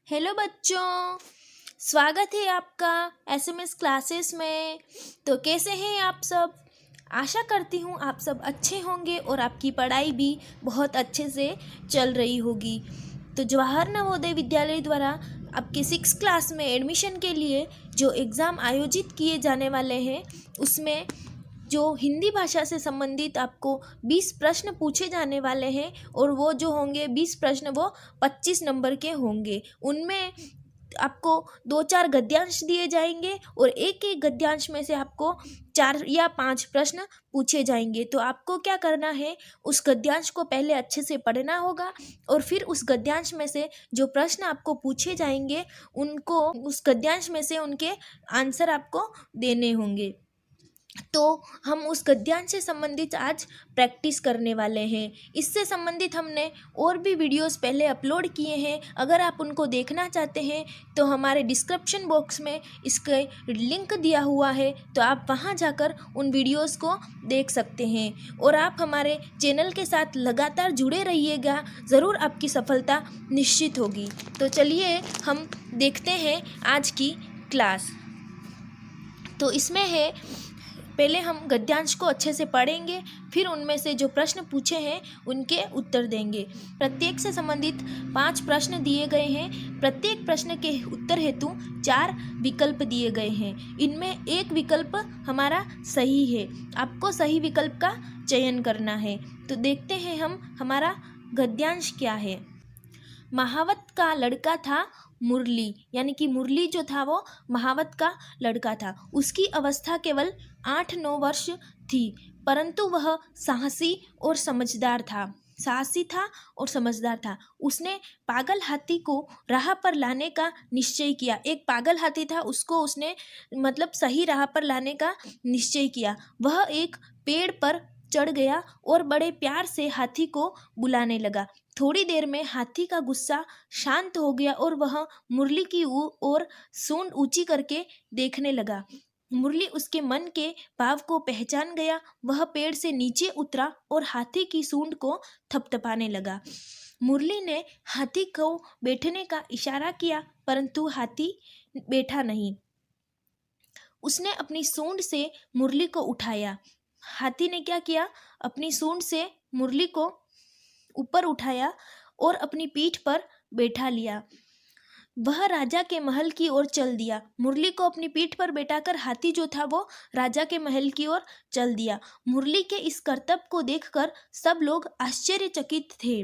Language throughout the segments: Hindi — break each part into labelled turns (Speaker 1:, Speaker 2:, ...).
Speaker 1: हेलो बच्चों, स्वागत है आपका एसएमएस क्लासेस में। तो कैसे हैं आप सब? आशा करती हूँ आप सब अच्छे होंगे और आपकी पढ़ाई भी बहुत अच्छे से चल रही होगी। तो जवाहर नवोदय विद्यालय द्वारा आपके 6 क्लास में एडमिशन के लिए जो एग्ज़ाम आयोजित किए जाने वाले हैं उसमें जो हिंदी भाषा से संबंधित आपको 20 प्रश्न पूछे जाने वाले हैं और वो जो होंगे 20 प्रश्न वो 25 नंबर के होंगे। उनमें आपको 2-4 गद्यांश दिए जाएंगे और एक एक गद्यांश में से आपको 4 या 5 प्रश्न पूछे जाएंगे। तो आपको क्या करना है, उस गद्यांश को पहले अच्छे से पढ़ना होगा और फिर उस गद्यांश में से जो प्रश्न आपको पूछे जाएंगे उनको उस गद्यांश में से उनके आंसर आपको देने होंगे। तो हम उस गद्यांश से संबंधित आज प्रैक्टिस करने वाले हैं। इससे संबंधित हमने और भी वीडियोस पहले अपलोड किए हैं। अगर आप उनको देखना चाहते हैं तो हमारे डिस्क्रिप्शन बॉक्स में इसके लिंक दिया हुआ है, तो आप वहां जाकर उन वीडियोस को देख सकते हैं। और आप हमारे चैनल के साथ लगातार जुड़े रहिएगा, ज़रूर आपकी सफलता निश्चित होगी। तो चलिए हम देखते हैं आज की क्लास। तो इसमें है, पहले हम गद्यांश को अच्छे से पढ़ेंगे, फिर उनमें से जो प्रश्न पूछे हैं उनके उत्तर देंगे। प्रत्येक से संबंधित 5 प्रश्न दिए गए हैं। प्रत्येक प्रश्न के उत्तर हेतु 4 विकल्प दिए गए हैं। इनमें एक विकल्प हमारा सही है, आपको सही विकल्प का चयन करना है। तो देखते हैं हम हमारा गद्यांश क्या है। महावत का लड़का था मुरली, यानी कि मुरली जो था वो महावत का लड़का था। उसकी अवस्था केवल 8-9 वर्ष थी, परंतु वह साहसी और समझदार था। साहसी था और समझदार था। उसने पागल हाथी को राह पर लाने का निश्चय किया। एक पागल हाथी था, उसको उसने सही राह पर लाने का निश्चय किया। वह एक पेड़ पर चढ़ गया और बड़े प्यार से हाथी को बुलाने लगा। थोड़ी देर में हाथी का गुस्सा शांत हो गया और वह मुरली की ओर सूंड ऊंची करके देखने लगा। मुरली उसके मन के भाव को पहचान गया। वह पेड़ से नीचे उतरा और हाथी की सूंड को थपथपाने लगा। मुरली ने हाथी को बैठने का इशारा किया, परंतु हाथी बैठा नहीं। उसने अपनी सूंड से मुरली को उठाया। हाथी ने क्या किया, अपनी सूंड से मुरली को ऊपर उठाया और अपनी पीठ पर बैठा लिया। वह राजा के महल की ओर चल दिया। मुरली को अपनी पीठ पर बैठाकर हाथी जो था वो राजा के महल की ओर चल दिया। मुरली के इस करतब को देखकर सब लोग आश्चर्यचकित थे।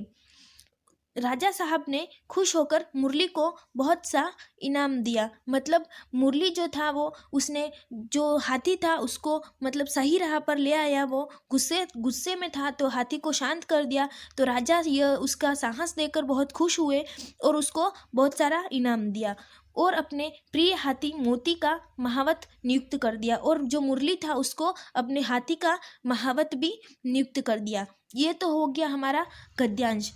Speaker 1: राजा साहब ने खुश होकर मुरली को बहुत सा इनाम दिया। मुरली जो था वो उसने जो हाथी था उसको सही राह पर ले आया। वो गुस्से में था तो हाथी को शांत कर दिया। तो राजा यह उसका साहस देकर बहुत खुश हुए और उसको बहुत सारा इनाम दिया और अपने प्रिय हाथी मोती का महावत नियुक्त कर दिया। और जो मुरली था उसको अपने हाथी का महावत भी नियुक्त कर दिया। ये तो हो गया हमारा गद्यांश।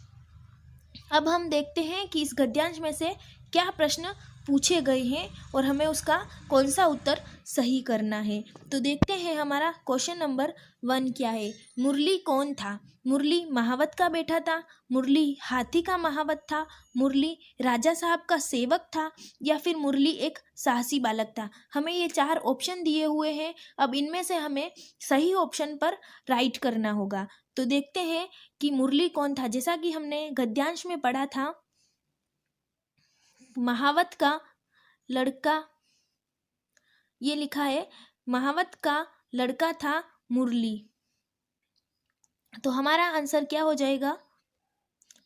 Speaker 1: अब हम देखते हैं कि इस गद्यांश में से क्या प्रश्न पूछे गए हैं और हमें उसका कौन सा उत्तर सही करना है। तो देखते हैं हमारा क्वेश्चन नंबर 1 क्या है। मुरली कौन था? मुरली महावत का बेटा था, मुरली हाथी का महावत था, मुरली राजा साहब का सेवक था, या फिर मुरली एक साहसी बालक था। हमें ये 4 ऑप्शन दिए हुए हैं। अब इनमें से हमें सही ऑप्शन पर राइट करना होगा। तो देखते हैं कि मुरली कौन था। जैसा कि हमने गद्यांश में पढ़ा था, महावत का लड़का, ये लिखा है महावत का लड़का था मुरली। तो हमारा आंसर क्या हो जाएगा?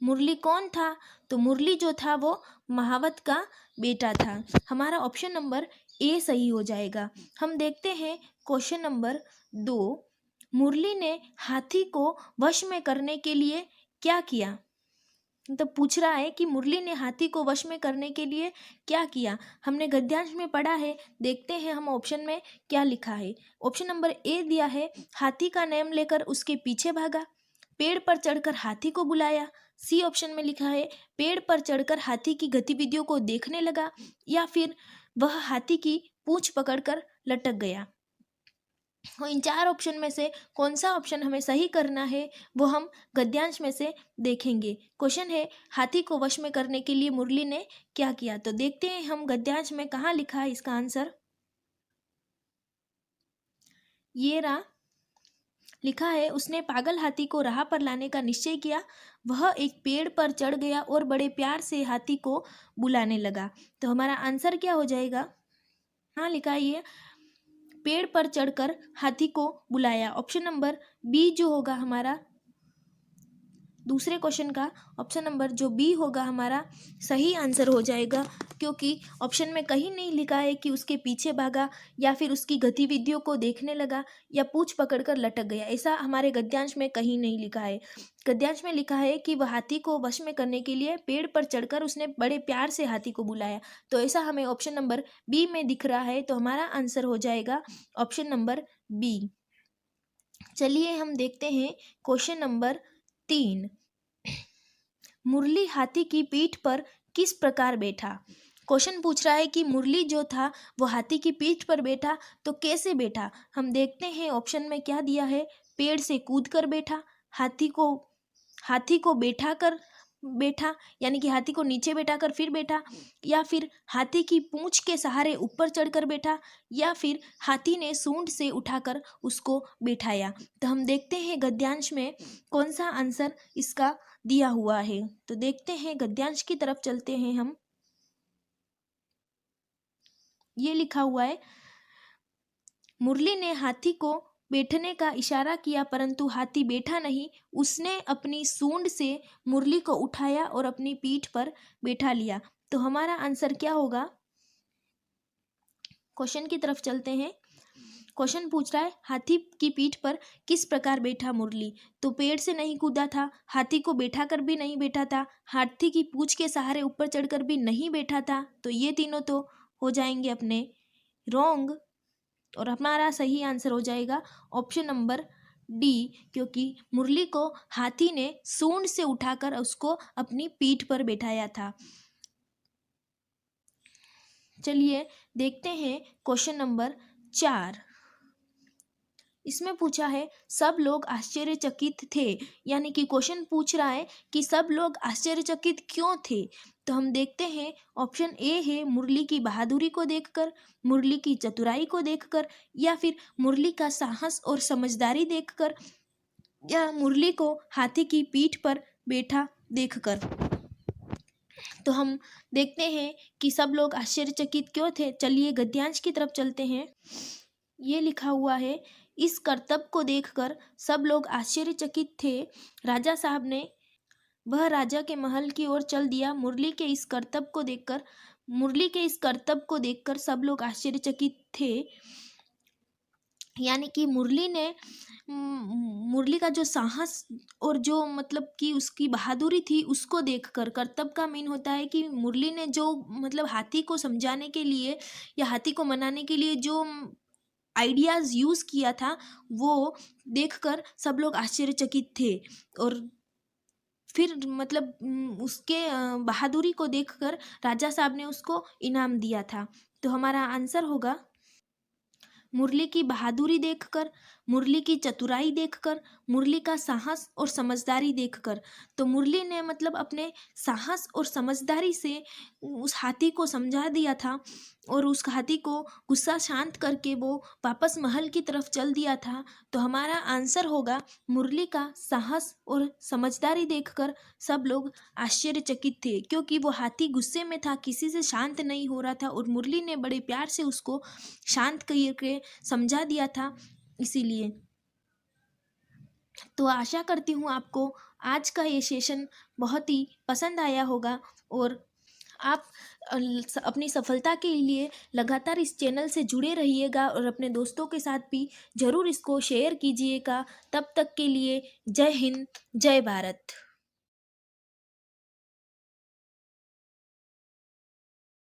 Speaker 1: मुरली कौन था? तो मुरली जो था वो महावत का बेटा था। हमारा ऑप्शन नंबर ए सही हो जाएगा। हम देखते हैं क्वेश्चन नंबर 2। मुरली ने हाथी को वश में करने के लिए क्या किया? पूछ रहा है कि मुरली ने हाथी को वश में करने के लिए क्या किया। हमने गद्यांश में पढ़ा है, देखते हैं हम ऑप्शन में क्या लिखा है। ऑप्शन नंबर ए दिया है, हाथी का नाम लेकर उसके पीछे भागा, पेड़ पर चढ़कर हाथी को बुलाया। सी ऑप्शन में लिखा है, पेड़ पर चढ़कर हाथी की गतिविधियों को देखने लगा, या फिर वह हाथी की पूंछ पकड़कर लटक गया। और इन 4 ऑप्शन में से कौन सा ऑप्शन हमें सही करना है वो हम गद्यांश में से देखेंगे। क्वेश्चन है, हाथी को वश में करने के लिए मुरली ने क्या किया? तो देखते हैं हम गद्यांश में कहाँ लिखा है इसका आंसर। ये रहा, लिखा है, उसने पागल हाथी को राह पर लाने का निश्चय किया। वह एक पेड़ पर चढ़ गया और बड़े प्यार से हाथी को बुलाने लगा। तो हमारा आंसर क्या हो जाएगा? हाँ, लिखा है ये, पेड़ पर चढ़कर हाथी को बुलाया। ऑप्शन नंबर बी जो होगा हमारा दूसरे क्वेश्चन का ऑप्शन नंबर जो बी होगा हमारा सही आंसर हो जाएगा, क्योंकि ऑप्शन में कहीं नहीं लिखा है कि उसके पीछे भागा या फिर उसकी गतिविधियों को देखने लगा या पूंछ पकड़कर लटक गया। ऐसा हमारे गद्यांश में कहीं नहीं लिखा है। गद्यांश में लिखा है कि वह हाथी को वश में करने के लिए पेड़ पर चढ़कर उसने बड़े प्यार से हाथी को बुलाया। तो ऐसा हमें ऑप्शन नंबर बी में दिख रहा है। तो हमारा आंसर हो जाएगा ऑप्शन नंबर बी। चलिए हम देखते हैं क्वेश्चन नंबर 3। मुरली हाथी की पीठ पर किस प्रकार बैठा? क्वेश्चन पूछ रहा है कि मुरली जो था वो हाथी की पीठ पर बैठा, तो कैसे बैठा? हम देखते हैं ऑप्शन में क्या दिया है। पेड़ से कूद कर बैठा, हाथी को बैठा कर बैठा, यानी कि हाथी को नीचे बैठा कर फिर बैठा, या फिर हाथी की पूंछ के सहारे ऊपर चढ़कर बैठा, या फिर हाथी ने सूंड से उठाकर उसको बैठाया। तो हम देखते हैं गद्यांश में कौन सा आंसर इसका दिया हुआ है। तो देखते हैं, गद्यांश की तरफ चलते हैं हम। ये लिखा हुआ है, मुरली ने हाथी को बैठने का इशारा किया परंतु हाथी बैठा नहीं। उसने अपनी सूंड से मुरली को उठाया और अपनी पीठ पर बैठा लिया। तो हमारा आंसर क्या होगा? क्वेश्चन की तरफ चलते हैं। क्वेश्चन पूछ रहा है, हाथी की पीठ पर किस प्रकार बैठा मुरली? तो पेड़ से नहीं कूदा था, हाथी को बैठा कर भी नहीं बैठा था, हाथी की पूंछ के सहारे ऊपर चढ़कर भी नहीं बैठा था। तो ये तीनों तो हो जाएंगे अपने रॉन्ग, और हमारा सही आंसर हो जाएगा ऑप्शन नंबर डी, क्योंकि मुरली को हाथी ने सूंड से उठाकर उसको अपनी पीठ पर बैठाया था। चलिए देखते हैं क्वेश्चन नंबर 4। इसमें पूछा है, सब लोग आश्चर्यचकित थे, यानी कि क्वेश्चन पूछ रहा है कि सब लोग आश्चर्यचकित क्यों थे? तो हम देखते हैं ऑप्शन ए है, मुरली की बहादुरी को देखकर, मुरली की चतुराई को देखकर, या फिर मुरली का साहस और समझदारी देखकर, या मुरली को हाथी की पीठ पर बैठा देखकर। तो हम देखते हैं कि सब लोग आश्चर्यचकित क्यों थे। चलिए गद्यांश की तरफ चलते हैं। ये लिखा हुआ है, इस करतब को देखकर सब लोग आश्चर्यचकित थे। राजा साहब ने वह राजा के महल की ओर चल दिया। मुरली के इस करतब को देखकर सब लोग आश्चर्यचकित थे, यानी कि मुरली का जो साहस और जो मतलब कि उसकी बहादुरी थी उसको देखकर। करतब का मीन होता है कि मुरली ने जो मतलब हाथी को समझाने के लिए या हाथी को मनाने के लिए जो आइडियाज़ यूज़ किया था वो देखकर सब लोग आश्चर्यचकित थे। और फिर मतलब उसके बहादुरी को देखकर राजा साहब ने उसको इनाम दिया था। तो हमारा आंसर होगा, मुरली की बहादुरी देखकर, मुरली की चतुराई देखकर, मुरली का साहस और समझदारी देखकर। तो मुरली ने मतलब अपने साहस और समझदारी से उस हाथी को समझा दिया था और उस हाथी को गुस्सा शांत करके वो वापस महल की तरफ चल दिया था। तो हमारा आंसर होगा, मुरली का साहस और समझदारी देखकर सब लोग आश्चर्यचकित थे, क्योंकि वो हाथी गुस्से में था, किसी से शांत नहीं हो रहा था और मुरली ने बड़े प्यार से उसको शांत करके समझा दिया था, इसीलिए। तो आशा करती हूँ आपको आज का ये सेशन बहुत ही पसंद आया होगा और आप अपनी सफलता के लिए लगातार इस चैनल से जुड़े रहिएगा और अपने दोस्तों के साथ भी ज़रूर इसको शेयर कीजिएगा। तब तक के लिए जय हिंद, जय भारत।